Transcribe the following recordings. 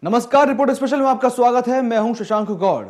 नमस्कार, report special में आपका स्वागत है। मैं हूं शशांक गौड़।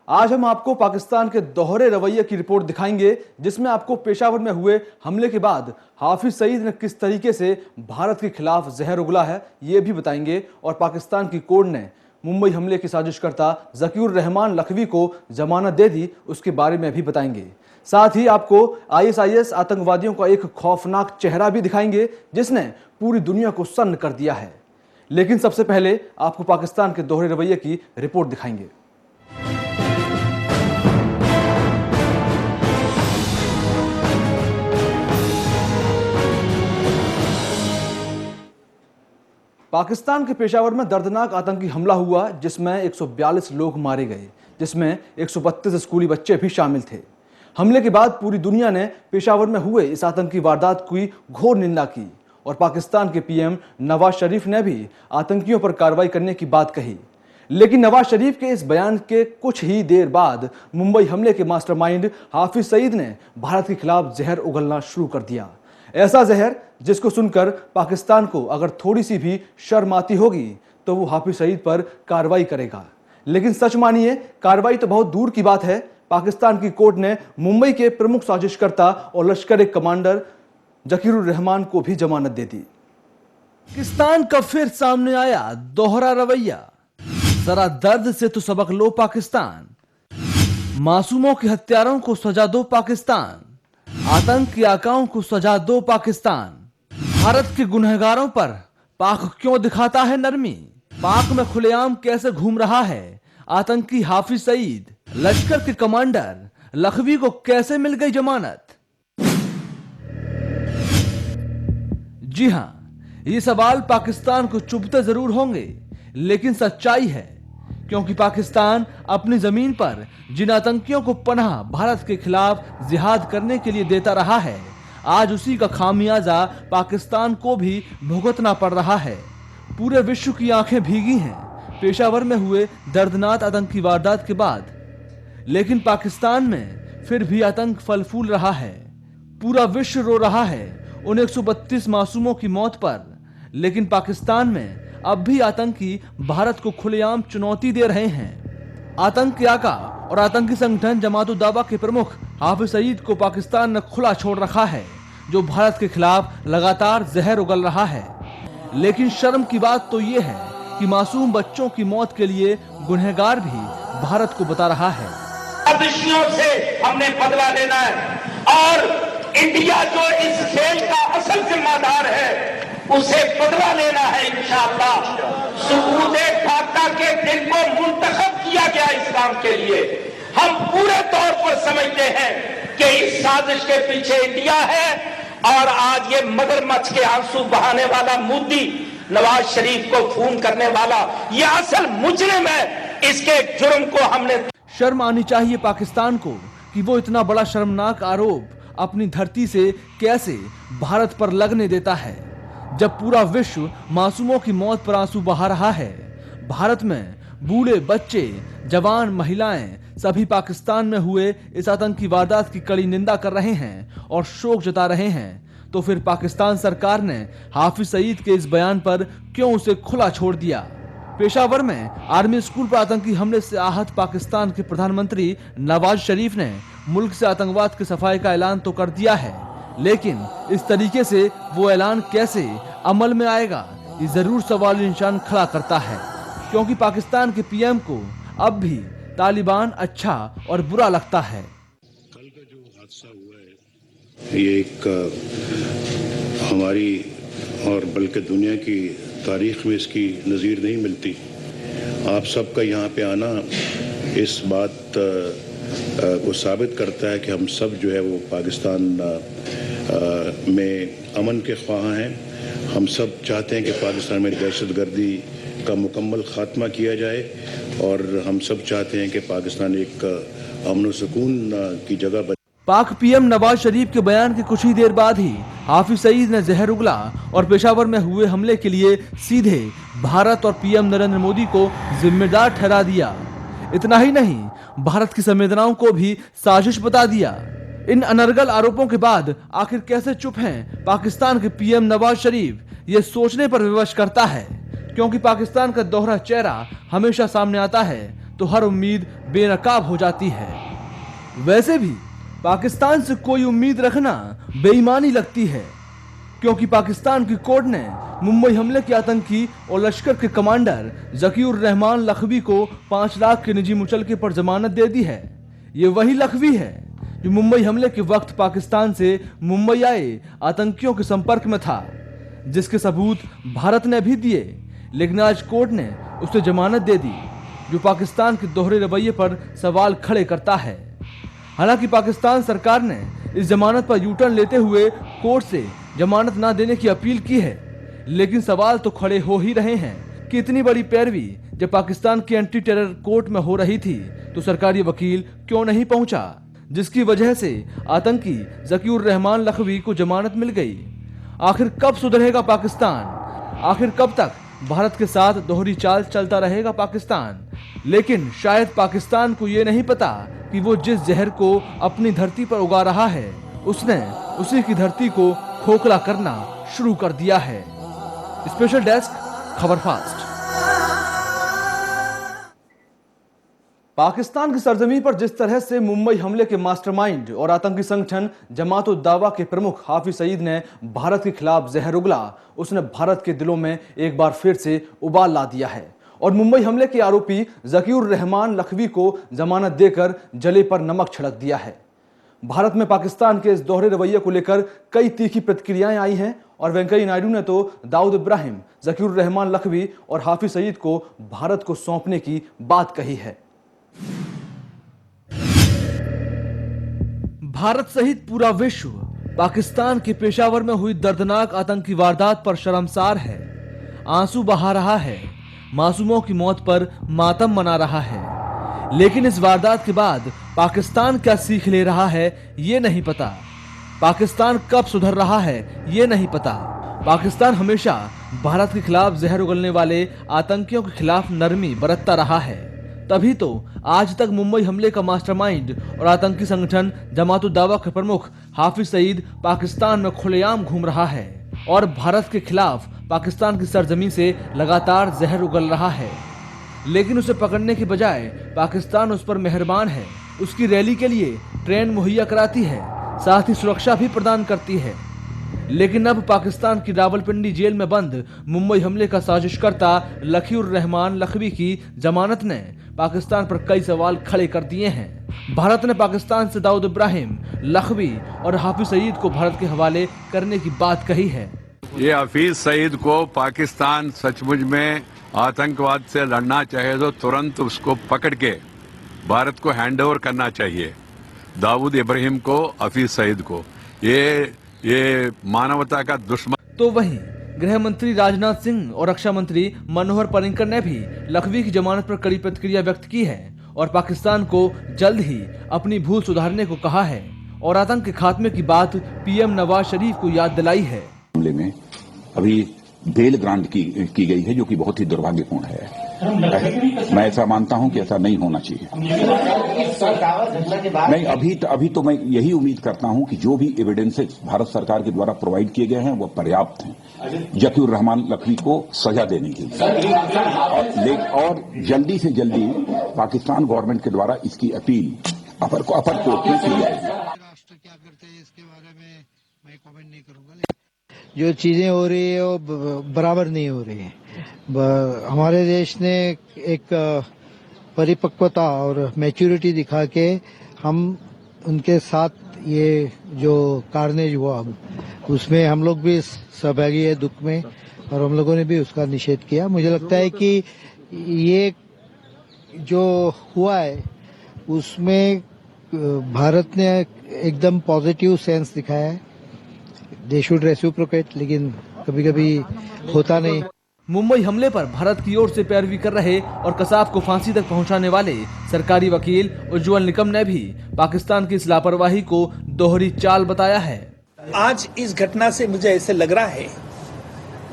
आज हम आपको पाकिस्तान के दोहरे रवैये की रिपोर्ट दिखाएंगे, जिसमें आपको पेशावर में हुए हमले के बाद हाफिज सईद ने किस तरीके से भारत के खिलाफ जहर उगला है ये भी बताएंगे, और पाकिस्तान की कोर्ट ने मुंबई हमले की साजिशकर्ता ज़कीउर रहमान लखवी को जमानत दे दी, उसके बारे में भी बताएंगे। साथ ही आपको आईएसआईएस आतंकवादियों का एक खौफनाक चेहरा भी दिखाएंगे, जिसने पूरी दुनिया को सन्न कर दिया है। लेकिन सबसे पहले आपको पाकिस्तान के दोहरे रवैये की रिपोर्ट दिखाएंगे। पाकिस्तान के पेशावर में दर्दनाक आतंकी हमला हुआ, जिसमें 142 लोग मारे गए, जिसमें 132 स्कूली बच्चे भी शामिल थे। हमले के बाद पूरी दुनिया ने पेशावर में हुए इस आतंकी वारदात की घोर निंदा की, और पाकिस्तान के पीएम नवाज शरीफ ने भी आतंकियों पर कार्रवाई करने की बात कही। लेकिन नवाज शरीफ के इस बयान के कुछ ही देर बाद मुंबई हमले के मास्टरमाइंड हाफिज सईद ने भारत के खिलाफ जहर उगलना शुरू कर दिया। ऐसा जहर जिसको सुनकर पाकिस्तान को अगर थोड़ी सी भी शर्म आती होगी तो वो हाफिज सईद पर कार्रवाई करेगा। लेकिन सच मानिए, कार्रवाई तो बहुत दूर की बात है। पाकिस्तान की कोर्ट ने मुंबई के प्रमुख साजिशकर्ता और लश्कर कमांडर ज़कीउर रहमान को भी जमानत दे दी। पाकिस्तान का फिर सामने आया दोहरा रवैया। जरा दर्द से तो सबक लो पाकिस्तान। मासूमों के हत्यारों को सजा दो पाकिस्तान। आतंक के आकाओं को सजा दो पाकिस्तान। भारत के गुनहगारों पर पाक क्यों दिखाता है नरमी? पाक में खुलेआम कैसे घूम रहा है आतंकी हाफिज सईद? लश्कर के कमांडर लखवी को कैसे मिल गई जमानत? जी हां, ये सवाल पाकिस्तान को चुभते जरूर होंगे, लेकिन सच्चाई है। क्योंकि पाकिस्तान अपनी जमीन पर जिन आतंकियों को पनाह भारत के खिलाफ जिहाद करने के लिए देता रहा है, आज उसी का खामियाजा पाकिस्तान को भी भुगतना पड़ रहा है। पूरे विश्व की आंखें भीगी हैं पेशावर में हुए दर्दनाक आतंकी वारदात के बाद। लेकिन पाकिस्तान में फिर भी आतंक फल फूल रहा है। पूरा विश्व रो रहा है उन 132 मासूमों की मौत पर। लेकिन पाकिस्तान में अब भी आतंकी भारत को खुलेआम चुनौती दे रहे हैं। आतंक के आका और आतंकी संगठन जमात उद दावा के प्रमुख हाफिज सईद को पाकिस्तान ने खुला छोड़ रखा है, जो भारत के खिलाफ लगातार जहर उगल रहा है। लेकिन शर्म की बात तो यह है कि मासूम बच्चों की मौत के लिए गुनहगार भी भारत को बता रहा है। साजिशों से हमने बदला लेना है, और इंडिया जो इस खेल का असल जिम्मेदार है उसे बदला लेना है इंशाअल्लाह। सुकूत फातह के दिन को मुंतखब किया गया इस काम के लिए। हम पूरे तौर पर समझते हैं कि इस साजिश के पीछे इंडिया है, और आज ये मगरमच्छ के आंसू बहाने वाला मोदी, नवाज शरीफ को खून करने वाला, ये असल मुजरिम है। इसके जुर्म को हमने शर्म आनी चाहिए पाकिस्तान को कि वो इतना बड़ा शर्मनाक आरोप अपनी धरती से कैसे भारत पर लगने देता है, जब पूरा विश्व मासूमों की मौत पर आंसू बहा रहा है। भारत में बूढ़े, बच्चे, जवान, महिलाएं सभी पाकिस्तान में हुए इस आतंकी वारदात की कड़ी निंदा कर रहे हैं और शोक जता रहे हैं। तो फिर पाकिस्तान सरकार ने हाफिज सईद के इस बयान पर क्यों उसे खुला छोड़ दिया? पेशावर में आर्मी स्कूल पर आतंकी हमले से आहत पाकिस्तान के प्रधानमंत्री नवाज शरीफ ने मुल्क से आतंकवाद की सफाई का ऐलान तो कर दिया है, लेकिन इस तरीके से वो ऐलान कैसे अमल में आएगा, ये जरूर सवाल निशान खड़ा करता है। क्योंकि पाकिस्तान के पीएम को अब भी तालिबान अच्छा और बुरा लगता है। कल का जो हादसा हुआ है, ये एक हमारी और बल्कि दुनिया की तारीख में इसकी नज़ीर नहीं मिलती। आप सबका यहाँ पे आना इस बात को साबित करता है कि हम सब जो है वो पाकिस्तान में अमन के ख्वाह हैं। हम सब चाहते हैं कि पाकिस्तान में दहशतगर्दी का मुकम्मल खात्मा किया जाए, और हम सब चाहते हैं कि पाकिस्तान एक अमन व सुकून की जगह बने। पाक पीएम नवाज शरीफ के बयान के कुछ ही देर बाद ही हाफिज सईद ने जहर उगला और पेशावर में हुए हमले के लिए सीधे भारत और पीएम नरेंद्र मोदी को जिम्मेदार ठहरा दिया। इतना ही नहीं, भारत की संवेदनाओं को भी साजिश बता दिया। इन अनर्गल आरोपों के बाद आखिर कैसे चुप हैं पाकिस्तान के पीएम नवाज शरीफ, ये सोचने पर विवश करता है। क्योंकि पाकिस्तान का दोहरा चेहरा हमेशा सामने आता है तो हर उम्मीद बेनकाब हो जाती है। वैसे भी पाकिस्तान से कोई उम्मीद रखना बेईमानी लगती है, क्योंकि पाकिस्तान की कोर्ट ने मुंबई हमले के आतंकी और लश्कर के कमांडर जकीउर रहमान लखवी को 5 लाख के निजी मुचलके पर जमानत दे दी है। ये वही लखवी है जो मुंबई हमले के वक्त पाकिस्तान से मुंबई आए आतंकियों के संपर्क में था, जिसके सबूत भारत ने भी दिए, लेकिन आज कोर्ट ने उसे जमानत दे दी, जो पाकिस्तान के दोहरे रवैये पर सवाल खड़े करता है। हालांकि पाकिस्तान सरकार ने इस जमानत पर यू टर्न लेते हुए कोर्ट से जमानत ना देने की अपील की है, लेकिन सवाल तो खड़े हो ही रहे हैं कि इतनी बड़ी पैरवी जब पाकिस्तान की एंटी टेरर कोर्ट में हो रही थी तो सरकारी वकील क्यों नहीं पहुंचा, जिसकी वजह से आतंकी जकीउर रहमान लखवी को जमानत मिल गई। आखिर कब सुधरेगा पाकिस्तान? आखिर कब तक भारत के साथ दोहरी चाल चलता रहेगा पाकिस्तान? लेकिन शायद पाकिस्तान को ये नहीं पता कि वो जिस जहर को अपनी धरती पर उगा रहा है, उसने उसी की धरती को खोखला करना शुरू कर दिया है। स्पेशल डेस्क, खबर फास्ट। पाकिस्तान की सरजमीन पर जिस तरह से मुंबई हमले के मास्टरमाइंड और आतंकी संगठन जमात उद दावा के प्रमुख हाफिज सईद ने भारत के खिलाफ जहर उगला, उसने भारत के दिलों में एक बार फिर से उबाल ला दिया है और मुंबई हमले के आरोपी जकीउर रहमान लखवी को जमानत देकर जले पर नमक छिड़क दिया है। भारत में पाकिस्तान के इस दोहरे रवैये को लेकर कई तीखी प्रतिक्रियाएं आई हैं और वेंकैया नायडू ने तो दाऊद इब्राहिम, जकीउर रहमान लखवी और हाफिज सईद को भारत को सौंपने की बात कही है। भारत सहित पूरा विश्व पाकिस्तान के पेशावर में हुई दर्दनाक आतंकी वारदात पर शर्मसार है, आंसू बहा रहा है, मासूमों की मौत पर मातम मना रहा है। लेकिन इस वारदात के बाद पाकिस्तान क्या सीख ले रहा है ये नहीं पता। पाकिस्तान कब सुधर रहा है ये नहीं पता। पाकिस्तान हमेशा भारत के खिलाफ जहर उगलने वाले आतंकियों के खिलाफ नरमी बरतता रहा है। तभी तो आज तक मुंबई हमले का मास्टरमाइंड और आतंकी संगठन जमात उद दावा के प्रमुख हाफिज सईद पाकिस्तान में खुलेआम घूम रहा है और भारत के खिलाफ पाकिस्तान की सरजमीन से लगातार जहर उगल रहा है। लेकिन उसे पकड़ने के बजाय पाकिस्तान उस पर मेहरबान है, उसकी रैली के लिए ट्रेन मुहैया कराती है, साथ ही सुरक्षा भी प्रदान करती है। लेकिन अब पाकिस्तान की रावलपिंडी जेल में बंद मुंबई हमले का साजिशकर्ता जकीउर रहमान लखवी की जमानत ने पाकिस्तान पर कई सवाल खड़े कर दिए हैं। भारत ने पाकिस्तान से दाऊद इब्राहिम, लखवी और हाफिज सईद को भारत के हवाले करने की बात कही है। ये हाफिज सईद को पाकिस्तान सचमुच में आतंकवाद से लड़ना चाहे तो तुरंत उसको पकड़ के भारत को हैंडओवर करना चाहिए। दाऊद इब्राहिम को, हाफिज सईद को, ये मानवता का दुश्मन। तो वहीं गृह मंत्री राजनाथ सिंह और रक्षा मंत्री मनोहर पर्रिकर ने भी लखवी की जमानत पर कड़ी प्रतिक्रिया व्यक्त की है और पाकिस्तान को जल्द ही अपनी भूल सुधारने को कहा है और आतंक के खात्मे की बात पीएम नवाज शरीफ को याद दिलाई है। मामले में अभी बेल ग्रांट की गई है, जो कि बहुत ही दुर्भाग्यपूर्ण है। मैं ऐसा मानता हूं कि ऐसा नहीं होना चाहिए। नहीं, अभी तो मैं यही उम्मीद करता हूं कि जो भी एविडेंसेस भारत सरकार के द्वारा प्रोवाइड किए गए हैं वो पर्याप्त हैं जकीउर रहमान लखवी को सजा देने के लिए, और जल्दी से जल्दी पाकिस्तान गवर्नमेंट के द्वारा इसकी अपील अपर कोर्ट में की जाएगी। राष्ट्र क्या करते हैं इसके बारे में मैं कमेंट नहीं करूंगा। जो चीजें हो रही है वो बराबर नहीं हो रही है। हमारे देश ने एक परिपक्वता और मैच्योरिटी दिखा के हम उनके साथ ये जो कार्नेज हुआ उसमें हम लोग भी सहभागी है दुख में, और हम लोगों ने भी उसका निषेध किया। मुझे लगता है कि ये जो हुआ है उसमें भारत ने एकदम पॉजिटिव सेंस दिखाया है। दे शुड रेसिप्रोकेट, लेकिन कभी कभी होता नहीं। मुंबई हमले पर भारत की ओर से पैरवी कर रहे और कसाब को फांसी तक पहुंचाने वाले सरकारी वकील उज्ज्वल निकम ने भी पाकिस्तान की इस लापरवाही को दोहरी चाल बताया है। आज इस घटना से मुझे ऐसे लग रहा है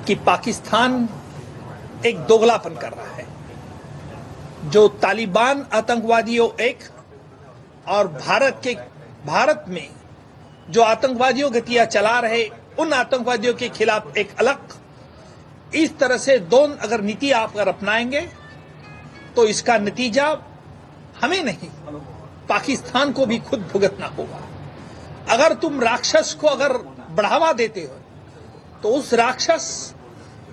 कि पाकिस्तान एक दोगलापन कर रहा है। जो तालिबान आतंकवादियों एक और भारत में जो आतंकवादियों गतियां चला रहे उन आतंकवादियों के खिलाफ एक अलग, इस तरह से दोनों अगर नीति आप अगर अपनाएंगे तो इसका नतीजा हमें नहीं, पाकिस्तान को भी खुद भुगतना होगा। अगर तुम राक्षस को अगर बढ़ावा देते हो तो उस राक्षस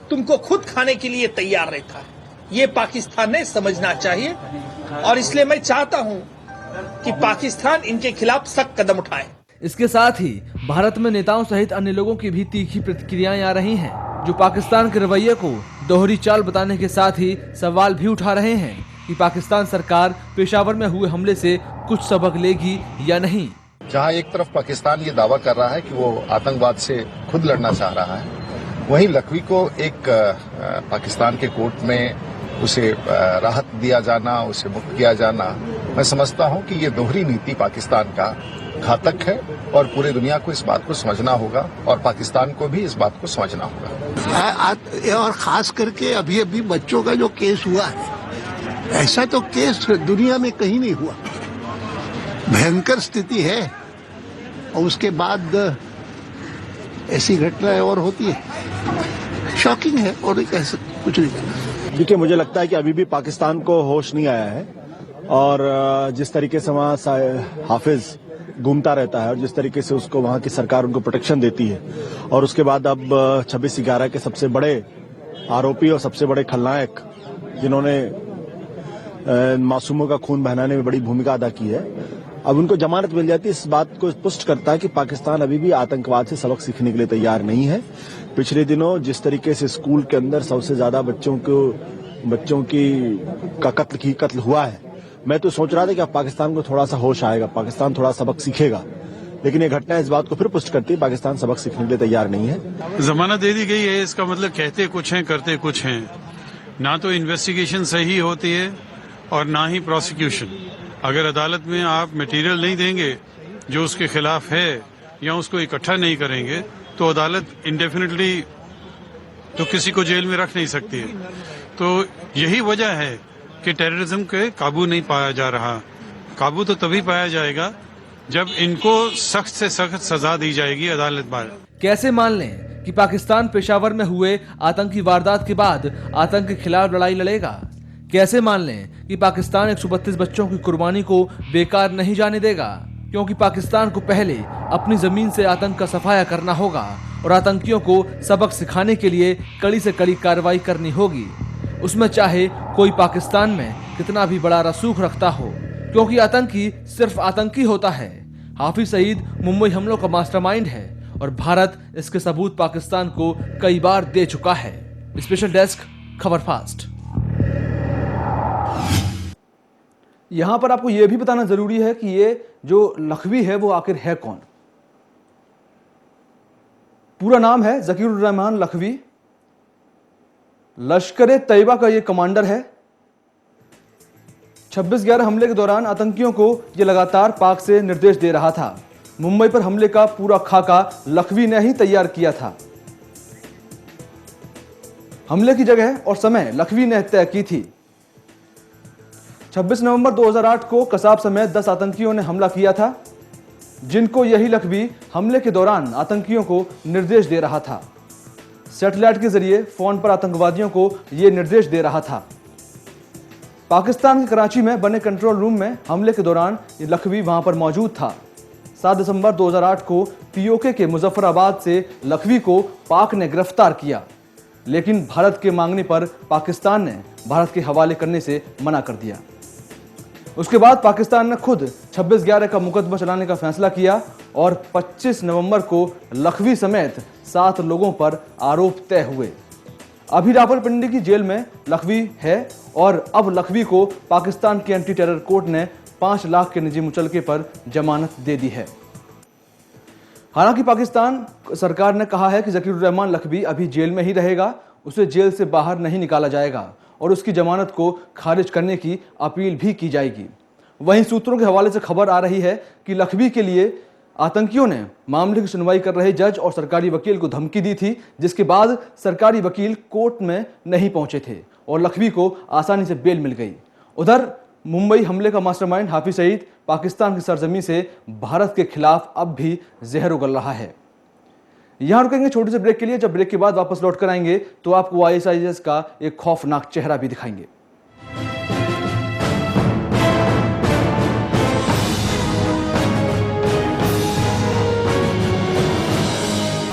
तुमको खुद खाने के लिए तैयार रहता है। ये पाकिस्तान ने समझना चाहिए और इसलिए मैं चाहता हूं कि पाकिस्तान इनके खिलाफ सख्त कदम उठाए। इसके साथ ही भारत में नेताओं सहित अन्य लोगों की भी तीखी प्रतिक्रियाएं आ रही हैं, जो पाकिस्तान के रवैये को दोहरी चाल बताने के साथ ही सवाल भी उठा रहे हैं कि पाकिस्तान सरकार पेशावर में हुए हमले से कुछ सबक लेगी या नहीं। जहां एक तरफ पाकिस्तान ये दावा कर रहा है कि वो आतंकवाद से खुद लड़ना चाह रहा है, वहीं लखवी को एक पाकिस्तान के कोर्ट में उसे राहत दिया जाना, उसे मुक्त किया जाना, मैं समझता हूं कि ये दोहरी नीति पाकिस्तान का घातक है और पूरी दुनिया को इस बात को समझना होगा और पाकिस्तान को भी इस बात को समझना होगा। और खास करके अभी अभी बच्चों का जो केस हुआ है, ऐसा तो केस दुनिया में कहीं नहीं हुआ। भयंकर स्थिति है और उसके बाद ऐसी घटनाएं और होती है, शॉकिंग है और नहीं कह सकते, कुछ नहीं। देखिए, मुझे लगता है कि अभी भी पाकिस्तान को होश नहीं आया है और जिस तरीके से वहाँ हाफिज घूमता रहता है और जिस तरीके से उसको वहाँ की सरकार उनको प्रोटेक्शन देती है और उसके बाद अब 26/11 के सबसे बड़े आरोपी और सबसे बड़े खलनायक जिन्होंने मासूमों का खून बहाने में बड़ी भूमिका अदा की है, अब उनको जमानत मिल जाती है। इस बात को पुष्ट करता है कि पाकिस्तान अभी भी आतंकवाद से सबक सीखने के लिए तैयार नहीं है। पिछले दिनों जिस तरीके से स्कूल के अंदर सबसे ज्यादा बच्चों की कत्ल हुआ है, मैं तो सोच रहा था कि अब पाकिस्तान को थोड़ा सा होश आएगा, पाकिस्तान थोड़ा सबक सीखेगा, लेकिन ये घटना इस बात को फिर पुष्ट करती है पाकिस्तान सबक सीखने के लिए तैयार नहीं है। जमानत दे दी गई है, इसका मतलब कहते कुछ हैं करते कुछ हैं। ना तो इन्वेस्टिगेशन सही होती है और ना ही प्रोसिक्यूशन। अगर अदालत में आप मटेरियल नहीं देंगे जो उसके खिलाफ है या उसको इकट्ठा नहीं करेंगे तो अदालत इंडेफिनिटली तो किसी को जेल में रख नहीं सकती है। तो यही वजह है कि टेररिज्म के काबू नहीं पाया जा रहा। काबू तो तभी पाया जाएगा जब इनको सख्त से सख्त सजा दी जाएगी अदालत द्वारा। कैसे मान लें कि पाकिस्तान पेशावर में हुए आतंकी वारदात के बाद आतंक के खिलाफ लड़ाई लड़ेगा? कैसे मान लें कि पाकिस्तान 132 बच्चों की कुर्बानी को बेकार नहीं जाने देगा? क्योंकि पाकिस्तान को पहले अपनी जमीन से आतंक का सफाया करना होगा और आतंकियों को सबक सिखाने के लिए कड़ी से कड़ी कार्रवाई करनी होगी, उसमें चाहे कोई पाकिस्तान में कितना भी बड़ा रसूख रखता हो, क्योंकि आतंकी सिर्फ आतंकी होता है। हाफिज सईद मुंबई हमलों का मास्टरमाइंड है और भारत इसके सबूत पाकिस्तान को कई बार दे चुका है। स्पेशल डेस्क, खबर फास्ट। यहां पर आपको यह भी बताना जरूरी है कि ये जो लखवी है वो आखिर है कौन। पूरा नाम है जकीरुर रहमान लखवी, लश्कर तैयबा का ये कमांडर है। 26/11 हमले के दौरान आतंकियों को यह लगातार पाक से निर्देश दे रहा था। मुंबई पर हमले का पूरा खाका लखवी ने ही तैयार किया था। हमले की जगह और समय लखवी ने तय की थी। 26 नवंबर 2008 को कसाब समेत 10 आतंकियों ने हमला किया था, जिनको यही लखवी हमले के दौरान आतंकियों को निर्देश दे रहा था। सैटेलाइट के जरिए फोन पर आतंकवादियों को यह निर्देश दे रहा था। पाकिस्तान के कराची में बने कंट्रोल रूम में हमले के दौरान ये लखवी वहां पर मौजूद था। 7 दिसंबर 2008 को पीओके के मुजफ्फराबाद से लखवी को पाक ने गिरफ्तार किया, लेकिन भारत के मांगने पर पाकिस्तान ने भारत के हवाले करने से मना कर दिया। उसके बाद पाकिस्तान ने खुद 26/11 का मुकदमा चलाने का फैसला किया और 25 नवंबर को लखवी समेत 7 लोगों पर आरोप तय हुए। अभी रावलपिंडी की जेल में लखवी है और अब लखवी को पाकिस्तान की एंटी टेरर कोर्ट ने 5 लाख के निजी मुचलके पर जमानत दे दी है। हालांकि पाकिस्तान सरकार ने कहा है कि जकीरुर रहमान लखवी अभी जेल में ही रहेगा, उसे जेल से बाहर नहीं निकाला जाएगा और उसकी जमानत को खारिज करने की अपील भी की जाएगी। वहीं सूत्रों के हवाले से खबर आ रही है कि लखवी के लिए आतंकियों ने मामले की सुनवाई कर रहे जज और सरकारी वकील को धमकी दी थी, जिसके बाद सरकारी वकील कोर्ट में नहीं पहुंचे थे और लखवी को आसानी से बेल मिल गई। उधर मुंबई हमले का मास्टरमाइंड हाफिज सईद पाकिस्तान की सरजमी से भारत के खिलाफ अब भी जहर उगल रहा है। यहां रुकेंगे छोटे से ब्रेक के लिए। जब ब्रेक के बाद वापस लौट कर आएंगे तो आपको ISIS का एक खौफनाक चेहरा भी दिखाएंगे।